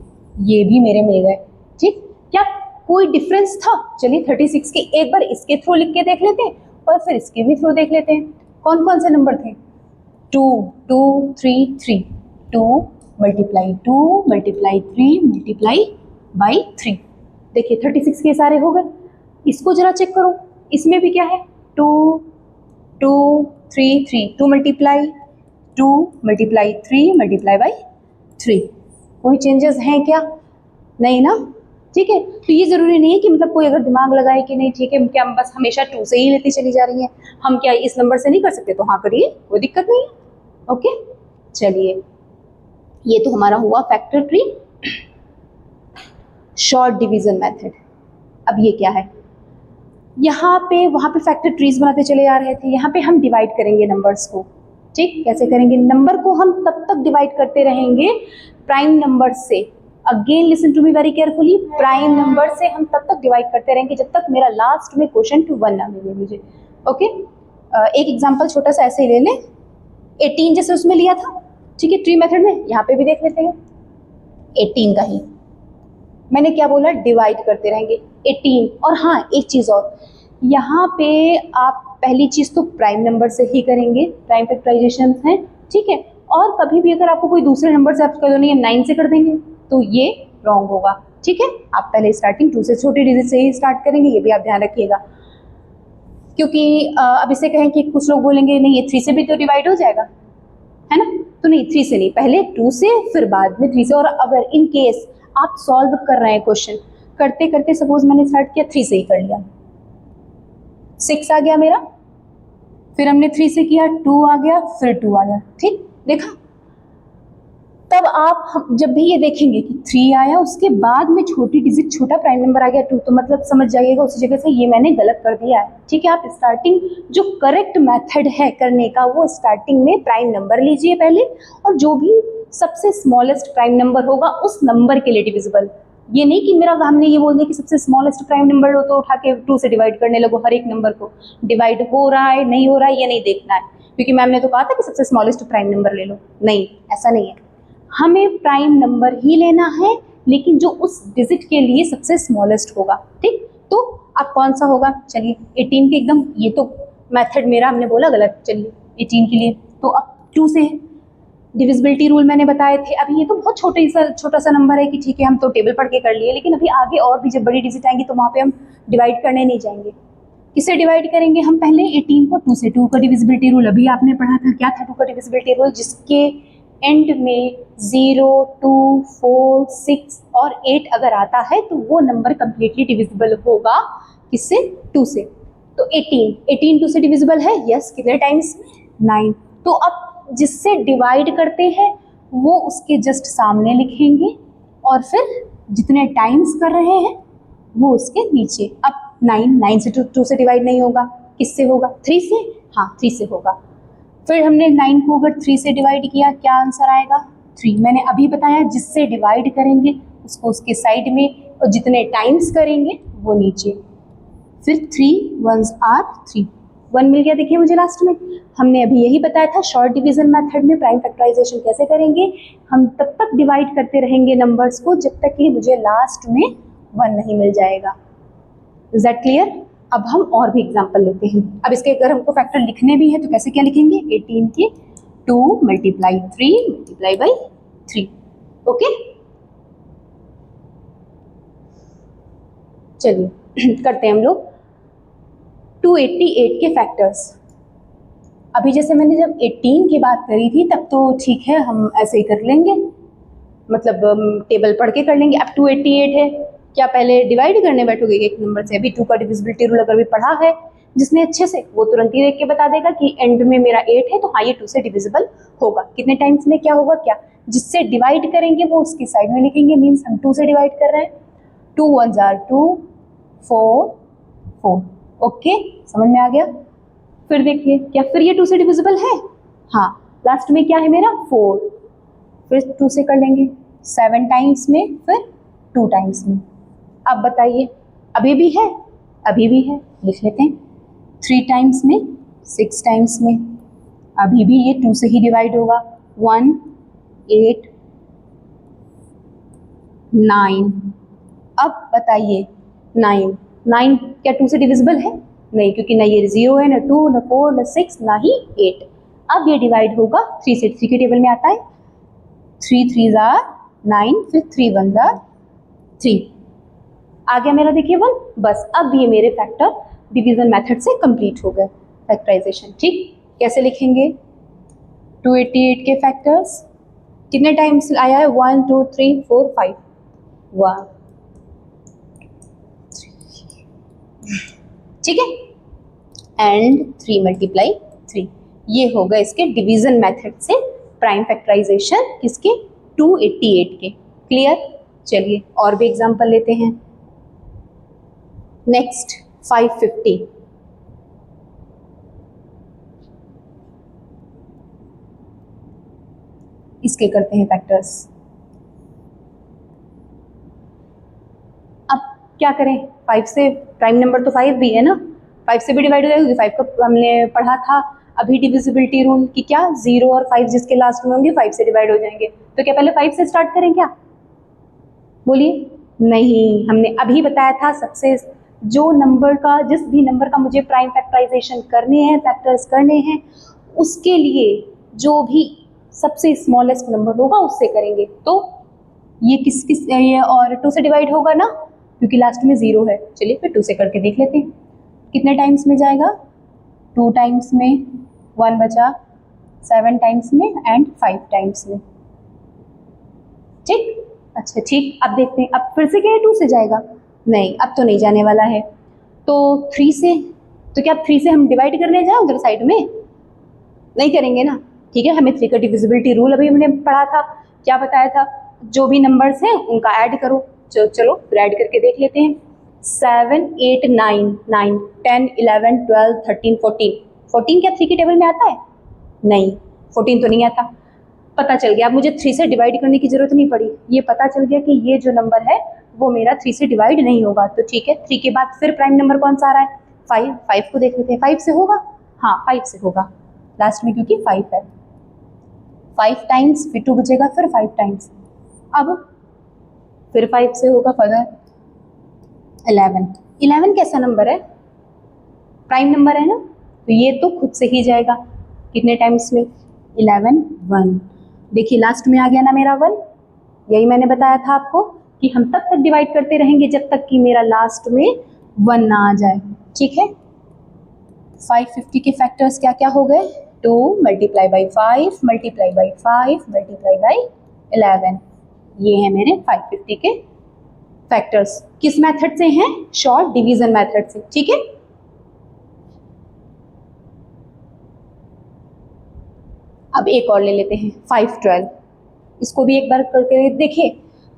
ये भी मेरे मिल गए, ठीक। क्या कोई डिफरेंस था? चलिए 36 के एक बार इसके थ्रू लिख के देख लेते हैं और फिर इसके भी थ्रू देख लेते हैं। कौन कौन से नंबर थे? 2 2 3 3, 2 मल्टीप्लाई 2 मल्टीप्लाई 3 मल्टीप्लाई बाई 3। देखिए 36 के सारे हो गए। इसको जरा चेक करो, इसमें भी क्या है 2 2 3 3, 2 मल्टीप्लाई 3 मल्टीप्लाई बाई 3। कोई चेंजेस हैं क्या? नहीं ना, ठीक है। तो ये ज़रूरी नहीं है कि मतलब कोई अगर दिमाग लगाए कि नहीं ठीक है क्या हम बस हमेशा 2 से ही लेती चली जा रही हैं, हम क्या इस नंबर से नहीं कर सकते? तो हाँ करिए, कोई दिक्कत नहीं है, ओके। चलिए ये तो हमारा हुआ factor tree short division method. अब ये क्या है, यहाँ पे वहाँ पे फैक्टर ट्रीज बनाते चले आ रहे थे, यहाँ पे हम डिवाइड करेंगे नंबर्स को, ठीक। कैसे करेंगे? नंबर को हम तब तक डिवाइड करते रहेंगे प्राइम नंबर से। Again listen to me very carefully, prime number से हम तब तक डिवाइड करते रहेंगे जब तक मेरा लास्ट में क्वेश्चन टू 1 ना मिले मुझे, ओके। एक एग्जांपल छोटा सा ऐसे ही ले लें, 18 जैसे उसमें लिया था, ठीक है, ट्री मेथड में। यहाँ पे भी देख लेते हैं 18 का ही मैंने क्या बोला, डिवाइड करते रहेंगे 18। और हाँ एक चीज़ और, यहाँ पे आप पहली चीज़ तो प्राइम नंबर से ही करेंगे, प्राइम फैक्टराइजेशन है, ठीक है। और कभी भी अगर आपको कोई दूसरे नंबर से आप कर दो नहीं हम 9 से कर देंगे तो ये रॉन्ग होगा, ठीक है। आप पहले स्टार्टिंग 2 से छोटी डिजिट से ही स्टार्ट करेंगे, ये भी आप ध्यान रखिएगा। क्योंकि अब इसे कहें कि कुछ लोग बोलेंगे नहीं ये 3 से भी तो डिवाइड हो जाएगा, है ना, तो नहीं 3 से नहीं, पहले 2 से फिर बाद में 3 से। और अगर इन केस आप सॉल्व कर रहे हैं क्वेश्चन करते करते, सपोज मैंने स्टार्ट किया 3 से ही कर लिया, 6 आ गया मेरा, फिर हमने 3 से किया 2 आ गया, फिर 2 आया, ठीक, देखा। तब आप जब भी ये देखेंगे कि 3 आया उसके बाद में छोटी डिजिट छोटा प्राइम नंबर आ गया 2, तो मतलब समझ जाइएगा उसी जगह से ये मैंने गलत कर दिया है, ठीक है। आप स्टार्टिंग जो करेक्ट मेथड है करने का वो स्टार्टिंग में प्राइम नंबर लीजिए पहले, और जो भी सबसे स्मॉलेस्ट प्राइम नंबर होगा उस नंबर के लिए डिविजिबल। ये नहीं कि मेरा हमने ये बोल दिया कि सबसे स्मॉलेस्ट प्राइम नंबर हो तो उठा के 2 से डिवाइड करने लगो, हर एक नंबर को डिवाइड हो रहा है नहीं हो रहा है ये नहीं देखना है, क्योंकि मैम ने तो कहा था कि सबसे स्मॉलेस्ट प्राइम नंबर ले लो। नहीं, ऐसा नहीं है, हमें प्राइम नंबर ही लेना है लेकिन जो उस डिजिट के लिए सबसे स्मॉलेस्ट होगा, ठीक। तो अब कौन सा होगा? चलिए 18 के एकदम, ये तो मेथड मेरा हमने बोला गलत, चलिए 18 के लिए तो अब 2 से डिविजिबिलिटी रूल मैंने बताए थे। अभी ये तो बहुत छोटा सा नंबर है कि ठीक है हम तो टेबल पढ़ के कर लिए, लेकिन अभी आगे और भी जब बड़ी डिजिट आएंगी तो वहाँ पे हम डिवाइड करने नहीं जाएंगे। किससे डिवाइड करेंगे हम? पहले 18 को 2 से। 2 का डिविजिबिलिटी रूल अभी आपने पढ़ा था, क्या था 2 का डिविजिबिलिटी रूल? जिसके एंड में 0, 2, 4, 6 और 8 अगर आता है तो वो नंबर कंप्लीटली डिविजिबल होगा किससे? 2 से। तो 18 2 से डिविजिबल है, यस। कितने टाइम्स? 9। तो अब जिससे डिवाइड करते हैं वो उसके जस्ट सामने लिखेंगे और फिर जितने टाइम्स कर रहे हैं वो उसके नीचे। अब 9 से 2 से डिवाइड नहीं होगा, किससे होगा? 3 से। हाँ, 3 से होगा। फिर हमने 9 को अगर 3 से डिवाइड किया, क्या आंसर आएगा? 3। मैंने अभी बताया जिससे डिवाइड करेंगे उसको उसके साइड में और जितने टाइम्स करेंगे वो नीचे। फिर 3 1s आर 3, 1 मिल गया। देखिए मुझे लास्ट में हमने अभी यही बताया था शॉर्ट डिवीजन मेथड में प्राइम फैक्टराइजेशन कैसे करेंगे। हम तब तक डिवाइड करते रहेंगे नंबर्स को जब तक कि मुझे लास्ट में 1 नहीं मिल जाएगा। Is that clear? अब हम और भी एग्जांपल लेते हैं। अब इसके अगर हमको फैक्टर लिखने भी है तो कैसे क्या लिखेंगे? 18 के 2 मल्टीप्लाई 3 मल्टीप्लाई बाई 3। ओके, चलिए करते हैं हम लोग 288 के फैक्टर्स। अभी जैसे मैंने जब 18 की बात करी थी तब तो ठीक है, हम ऐसे ही कर लेंगे, मतलब टेबल पढ़ के कर लेंगे। अब 288 है, क्या पहले डिवाइड करने बैठोगे एक नंबर से? अभी 2 का डिविजिबिलिटी रूल अगर भी पढ़ा है जिसने अच्छे से, वो तुरंत ही देख के बता देगा कि एंड में मेरा 8 है तो हाँ ये 2 से डिविजिबल होगा। कितने टाइम्स में क्या होगा? क्या जिससे डिवाइड करेंगे वो उसकी साइड में लिखेंगे, मीन्स हम 2 से डिवाइड कर रहे हैं। 2 1s आर 2, 4 4। ओके, समझ में आ गया? फिर देखिए क्या फिर ये 2 से डिविजिबल है? हाँ, लास्ट में क्या है मेरा? 4। फिर 2 से कर लेंगे 7 टाइम्स में, फिर 2 टाइम्स में। अब बताइए अभी भी है? अभी भी है, लिख लेते हैं। 3 टाइम्स में, 6 टाइम्स में, अभी भी ये 2 से ही डिवाइड होगा। 1 8 9। अब बताइए 9 क्या 2 से डिविजिबल है? नहीं, क्योंकि ना ये 0 है, ना 2, ना 4, ना 6, ना ही 8। अब ये डिवाइड होगा 3 से। 3 के टेबल में आता है 3 3s आर 9, फिर 3 1s आर 3। आ गया मेरा, देखिए 1। बस अब ये मेरे फैक्टर डिवीजन मेथड से कंप्लीट हो गए फैक्टराइजेशन। ठीक, कैसे लिखेंगे 288 के फैक्टर्स? कितने टाइम्स आया है? 1 2 3 4 5। 1 ठीक है, एंड 3 मल्टीप्लाई 3। ये होगा इसके डिवीजन मेथड से प्राइम फैक्टराइजेशन किसके? 288 के। क्लियर? चलिए और भी एग्जांपल लेते हैं। नेक्स्ट 550। इसके करते हैं फैक्टर्स। अब क्या करें? 5 से प्राइम नंबर तो 5 भी है ना, 5 से भी डिवाइड हो जाएगा क्योंकि 5 का हमने पढ़ा था अभी डिविजिबिलिटी रूल कि क्या 0 और 5 जिसके लास्ट में होंगे 5 से डिवाइड हो जाएंगे। तो क्या पहले 5 से स्टार्ट करें क्या? बोलिए। नहीं, हमने अभी बताया था सबसे जो नंबर का, जिस भी नंबर का मुझे प्राइम फैक्टराइजेशन करने हैं, फैक्टर्स करने हैं, उसके लिए जो भी सबसे स्मॉलेस्ट नंबर होगा उससे करेंगे। तो ये ये और 2 से डिवाइड होगा ना क्योंकि लास्ट में 0 है। चलिए फिर 2 से करके देख लेते हैं कितने टाइम्स में जाएगा। 2 टाइम्स में, 1 बचा, 7 टाइम्स में एंड 5 टाइम्स में। ठीक, अच्छा ठीक। अब देखते हैं अब फिर से क्या है 2 से जाएगा? नहीं, अब तो नहीं जाने वाला है। तो 3 से, तो क्या 3 से हम डिवाइड करने जाए उधर साइड में? नहीं करेंगे ना। ठीक है, हमें 3 का डिविजिबिलिटी रूल अभी हमने पढ़ा था, क्या बताया था? जो भी नंबर्स हैं उनका ऐड करो। चलो फिर ऐड करके देख लेते हैं। 7 8 9 9 10 11 12 13 14। 14 क्या 3 के टेबल में आता है? नहीं, 14 तो नहीं आता। पता चल गया, अब मुझे 3 से डिवाइड करने की जरूरत नहीं पड़ी। ये पता चल गया कि ये जो नंबर है वो मेरा 3 से डिवाइड नहीं होगा। तो ठीक है, 3 के बाद फिर प्राइम नंबर कौन सा आ रहा है? 5। 5 को देख लेते हैं, 5 से होगा? हाँ 5 से होगा लास्ट में क्योंकि 5 है। 5 टाइम्स, फिर 2 बचेगा, फिर 5 टाइम्स। अब फिर 5 से होगा फर्दर 11। 11 कैसा नंबर है? प्राइम नंबर है ना, तो ये तो खुद से ही जाएगा। कितने टाइम्स में? 11 1। देखिए लास्ट में आ गया ना मेरा 1। यही मैंने बताया था आपको कि हम तब तक डिवाइड करते रहेंगे जब तक कि मेरा लास्ट में 1 ना आ जाए। ठीक है, 550 के फैक्टर्स क्या क्या हो गए? 2 multiply by 5 multiply by 5 multiply by 11। ये है मेरे 550 के फैक्टर्स। किस मेथड से हैं? शॉर्ट डिवीजन मेथड से। ठीक है, अब एक और ले लेते हैं 512। इसको भी एक बार करके देखिए।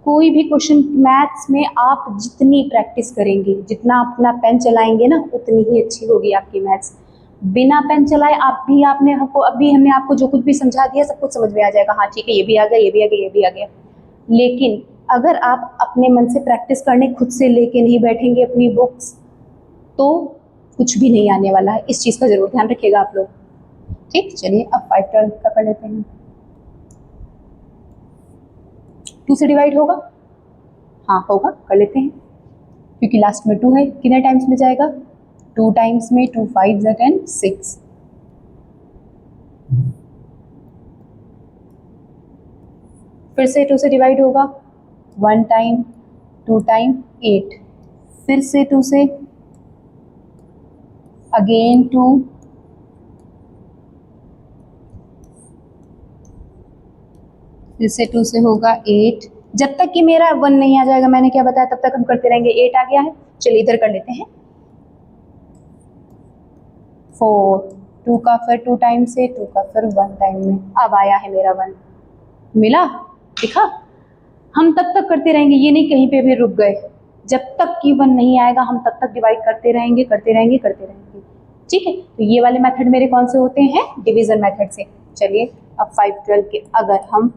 कोई भी क्वेश्चन मैथ्स में आप जितनी प्रैक्टिस करेंगे, जितना अपना पेन चलाएंगे ना, उतनी ही अच्छी होगी आपकी मैथ्स। बिना पेन चलाए आपने हमने आपको जो कुछ भी समझा दिया सब कुछ समझ में आ जाएगा। हाँ ठीक है, ये भी आ गया, ये भी आ गया, ये भी आ गया। लेकिन अगर आप अपने मन से प्रैक्टिस करने खुद से लेके नहीं बैठेंगे अपनी बुक्स, तो कुछ भी नहीं आने वाला है। इस चीज़ का जरूर ध्यान रखिएगा आप लोग। ठीक, चलिए अब 512 का कर लेते हैं। 2 से डिवाइड होगा? हाँ होगा, कर लेते हैं, क्योंकि लास्ट में 2 है। कितने टाइम्स में जाएगा? 2 टाइम्स में 2 5 10 6। फिर से 2 से डिवाइड होगा? 1 टाइम, 2 टाइम, 8। फिर से 2 से, अगेन 2, फिर से 2 से होगा 8। जब तक कि मेरा 1 नहीं आ जाएगा, मैंने क्या बताया, तब तक हम करते रहेंगे। 8 आ गया है, चलिए इधर कर लेते हैं। 4, 2 का फिर 2 टाइम से, 2 का फिर 1 टाइम में। अब आया है मेरा 1, मिला, दिखा। हम तब तक करते रहेंगे, ये नहीं कहीं पे भी रुक गए। जब तक कि 1 नहीं आएगा हम तब तक डिवाइड करते रहेंगे, करते रहेंगे, करते रहेंगे। ठीक है, तो ये वाले मेथड मेरे कौन से होते हैं? डिवीजन मेथड से। चलिए अब 512 के अगर हम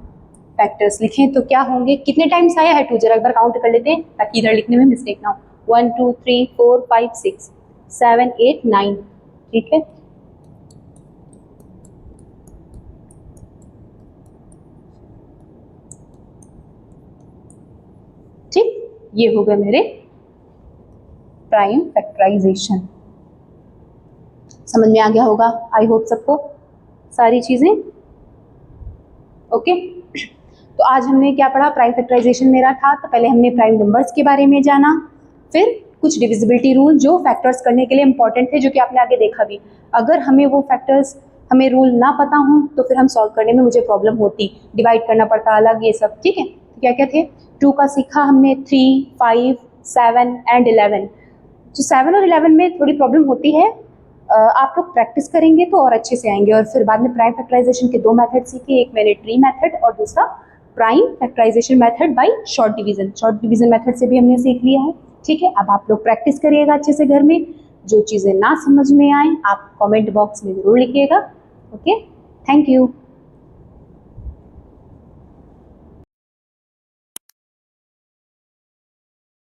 फैक्टर्स लिखें तो क्या होंगे? कितने टाइम्स आया है 2? जरा एक बार काउंट कर लेते हैं ताकि इधर लिखने में मिस्टेक ना हो। 1 2 3 4 5 6 7 8 9। ठीक है, ठीक, ये हो गए मेरे प्राइम फैक्टराइजेशन। समझ में आ गया होगा, आई होप सबको सारी चीजें। ओके, तो आज हमने क्या पढ़ा? प्राइम फैक्टराइजेशन मेरा था, तो पहले हमने प्राइम नंबर्स के बारे में जाना, फिर कुछ डिविजिबिलिटी रूल जो फैक्टर्स करने के लिए इंपॉर्टेंट थे, जो कि आपने आगे देखा भी। अगर हमें वो फैक्टर्स, हमें रूल ना पता हो तो फिर हम सॉल्व करने में मुझे प्रॉब्लम होती, डिवाइड करना पड़ता अलग, ये सब। ठीक है, तो क्या क्या थे? 2 का सीखा हमने, 3 5 7 एंड 11। जो 7 और 11 में थोड़ी प्रॉब्लम होती है, आप लोग प्रैक्टिस करेंगे तो और अच्छे से आएंगे। और फिर बाद में प्राइम फैक्टराइजेशन के 2 मेथड सीखे, एक मैंने ट्री मेथड और दूसरा prime factorisation method by short division. Short division method से भी हमने सीख लिया है। ठीक है, अब आप लोग प्रैक्टिस करिएगा अच्छे से घर में। जो चीज़ें ना समझ में आए आप कमेंट बॉक्स में ज़रूर लिखिएगा। Okay, thank you.